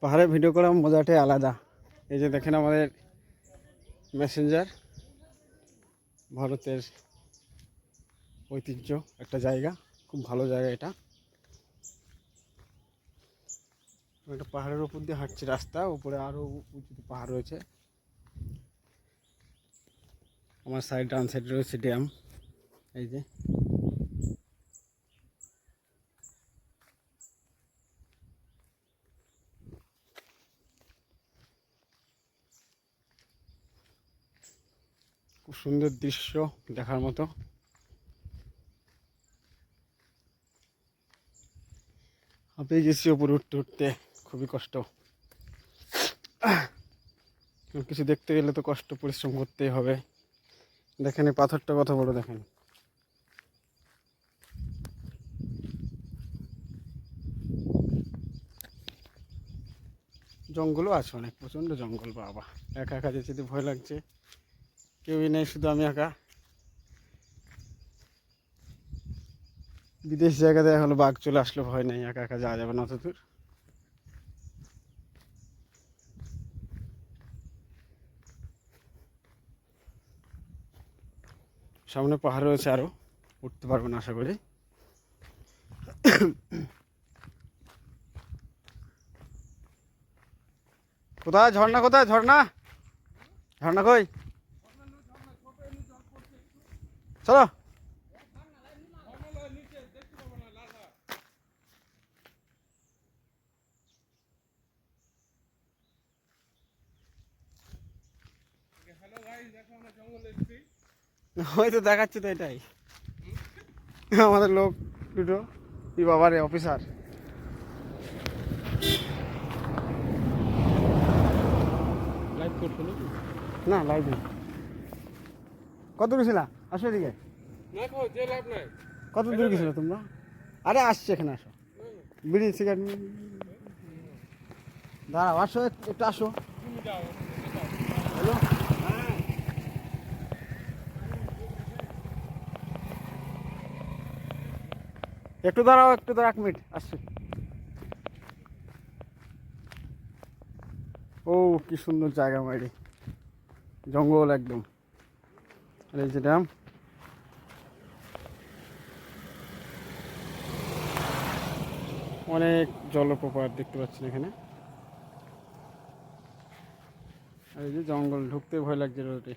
পাহাড়ে ভিডিও করার মজাটাই আলাদা। এই যে দেখেন আমাদের মেসেঞ্জার, ভারতের ঐতিহ্য একটা জায়গা, খুব ভালো জায়গা এটা। একটা পাহাড়ের উপর দিয়ে হাঁটছি, রাস্তা উপরে আরও উঁচুতে পাহাড় রয়েছে। আমার সাইড ডান সাইড রয়েছে ড্যাম। এই যে খুব সুন্দর দৃশ্য দেখার মতো। হাঁপিয়ে গেছি উপরে উঠতে উঠতে, খুবই কষ্ট। কিছু দেখতে গেলে তো কষ্ট পরিশ্রম করতেই হবে। দেখেন এই পাথরটা কত বড়, দেখেন। জঙ্গলও আছে অনেক, প্রচণ্ড জঙ্গল। বাবা, একা একা যেতে ভয় লাগছে, কেউই নেই, শুধু আমি একা। বিদেশ জায়গাতে হলো বাঘ চলে আসলে ভয় নেই, একা একা যাওয়া যাবে না অত দূর। সামনে পাহাড় রয়েছে, আরও উঠতে পারবো না আশা করি। কোথায় ঝর্ণা, কোথায় ঝর্ণা? ঝর্ণা কই? চলো। ওই তো দেখাচ্ছি তো, এটাই আমাদের লোক দুটো। কি বাবারে, অফিসার। লাইভ করছো নাকি? না, লাইভ নেই। কত দূর ছিলা? আসো এদিকে। কত দূর গেছিল তোমরা? আরে আসছে, এখানে আসো। বিড়ি সিগারেট দাঁড়াও, আসো একটু, আসো। হ্যালো, একটু দাঁড়াও, একটু দাঁড়াও, 1 মিনিট আসছি। ও কি সুন্দর জায়গা মাইরি, জঙ্গল একদম। আর এই যে ড্যাম। অনেক জলপ্রপাত দেখতে পাচ্ছেন এখানে। আর এই যে জঙ্গল, ঢুকতে ভয় লাগছে রোডে।